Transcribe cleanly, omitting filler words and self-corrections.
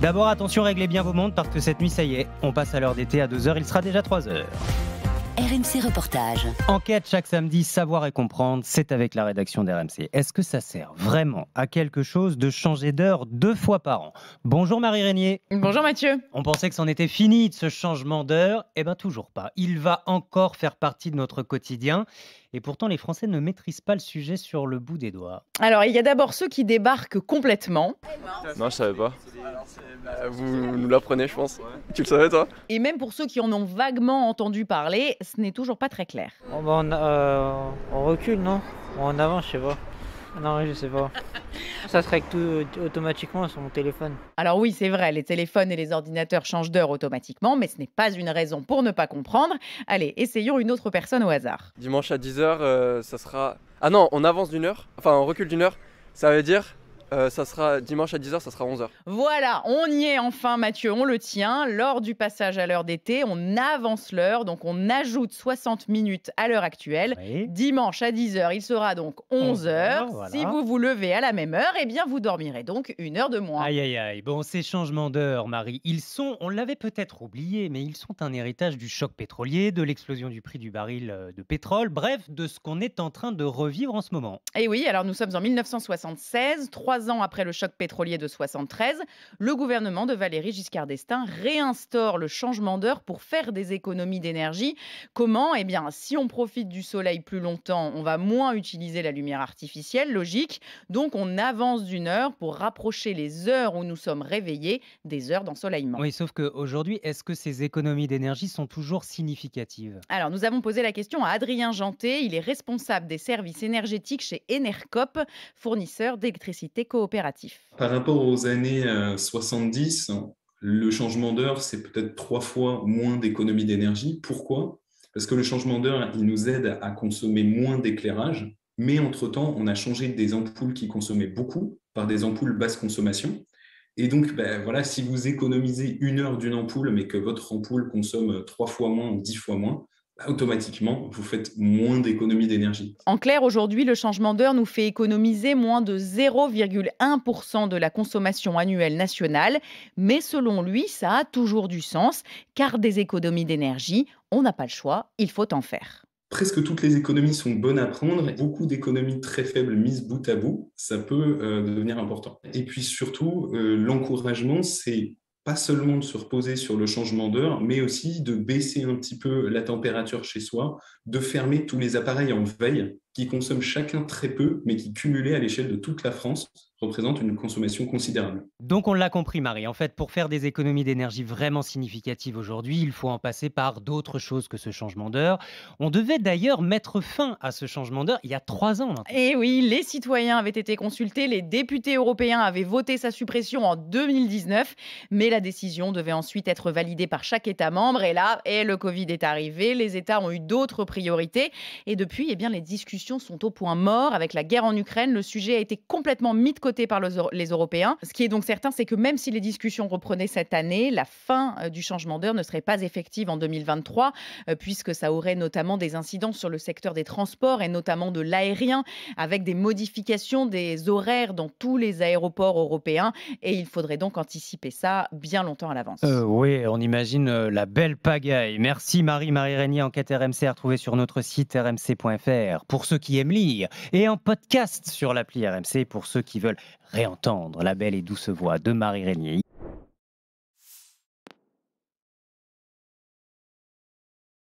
D'abord, attention, réglez bien vos montres parce que cette nuit, ça y est, on passe à l'heure d'été à 2h, il sera déjà 3h. RMC Reportage. Enquête chaque samedi, savoir et comprendre, c'est avec la rédaction d'RMC. Est-ce que ça sert vraiment à quelque chose de changer d'heure 2 fois par an ? Bonjour Marie Régnier. Bonjour Mathieu. On pensait que c'en était fini de ce changement d'heure. Eh bien toujours pas. Il va encore faire partie de notre quotidien. Et pourtant, les Français ne maîtrisent pas le sujet sur le bout des doigts. Alors, il y a d'abord ceux qui débarquent complètement. Non, je savais pas. Vous nous l'apprenez, je pense. Tu le savais, toi? Et même pour ceux qui en ont vaguement entendu parler, ce n'est toujours pas très clair. On recule, non? Ou en avant, je sais pas. Non, je sais pas. Ça se règle tout automatiquement sur mon téléphone. Alors oui, c'est vrai, les téléphones et les ordinateurs changent d'heure automatiquement, mais ce n'est pas une raison pour ne pas comprendre. Allez, essayons une autre personne au hasard. Dimanche à 10h, ça sera... Ah non, on avance d'une heure. Enfin, on recule d'une heure. Ça veut dire... ça sera dimanche à 10h, ça sera 11h. Voilà, on y est enfin Mathieu, on le tient. Lors du passage à l'heure d'été, on avance l'heure, donc on ajoute 60 minutes à l'heure actuelle. Oui. Dimanche à 10h, il sera donc 11h. Voilà. Si vous vous levez à la même heure, eh bien vous dormirez donc une heure de moins. Aïe aïe aïe, bon ces changements d'heure Marie, on l'avait peut-être oublié, mais ils sont un héritage du choc pétrolier, de l'explosion du prix du baril de pétrole, bref, de ce qu'on est en train de revivre en ce moment. Et oui, alors nous sommes en 1976, 3 ans après le choc pétrolier de 73, le gouvernement de Valéry Giscard d'Estaing réinstaure le changement d'heure pour faire des économies d'énergie. Comment ? Eh bien, si on profite du soleil plus longtemps, on va moins utiliser la lumière artificielle, logique. Donc, on avance d'une heure pour rapprocher les heures où nous sommes réveillés des heures d'ensoleillement. Oui, sauf qu'aujourd'hui, est-ce que ces économies d'énergie sont toujours significatives ? Alors, nous avons posé la question à Adrien Janté. Il est responsable des services énergétiques chez Enercop, fournisseur d'électricité coopératif. Par rapport aux années 70, le changement d'heure, c'est peut-être 3 fois moins d'économie d'énergie. Pourquoi ? Parce que le changement d'heure, il nous aide à consommer moins d'éclairage, mais entre-temps, on a changé des ampoules qui consommaient beaucoup par des ampoules basse consommation. Et donc, voilà, si vous économisez 1 heure d'une ampoule, mais que votre ampoule consomme 3 fois moins ou 10 fois moins, automatiquement, vous faites moins d'économie d'énergie. En clair, aujourd'hui, le changement d'heure nous fait économiser moins de 0,1% de la consommation annuelle nationale. Mais selon lui, ça a toujours du sens, car des économies d'énergie, on n'a pas le choix, il faut en faire. Presque toutes les économies sont bonnes à prendre. Beaucoup d'économies très faibles mises bout à bout, ça peut devenir important. Et puis surtout, l'encouragement, c'est pas seulement de se reposer sur le changement d'heure, mais aussi de baisser un petit peu la température chez soi, de fermer tous les appareils en veille qui consomment chacun très peu, mais qui, cumulés à l'échelle de toute la France, représentent une consommation considérable. Donc on l'a compris Marie, en fait pour faire des économies d'énergie vraiment significatives aujourd'hui, il faut en passer par d'autres choses que ce changement d'heure. On devait d'ailleurs mettre fin à ce changement d'heure il y a 3 ans maintenant. Et oui, les citoyens avaient été consultés, les députés européens avaient voté sa suppression en 2019, mais la décision devait ensuite être validée par chaque État membre. Et là, le Covid est arrivé, les États ont eu d'autres priorités. Et depuis, eh bien, les discussions sont au point mort. Avec la guerre en Ukraine, le sujet a été complètement mis de côté par les Européens. Ce qui est donc certain, c'est que même si les discussions reprenaient cette année, la fin du changement d'heure ne serait pas effective en 2023, puisque ça aurait notamment des incidences sur le secteur des transports et notamment de l'aérien, avec des modifications des horaires dans tous les aéroports européens. Et il faudrait donc anticiper ça bien longtemps à l'avance. Oui, on imagine la belle pagaille. Merci Marie Régnier, enquête RMC à retrouver sur notre site rmc.fr pour ceux qui aiment lire et en podcast sur l'appli RMC pour ceux qui veulent réentendre la belle et douce voix de Marie Régnier.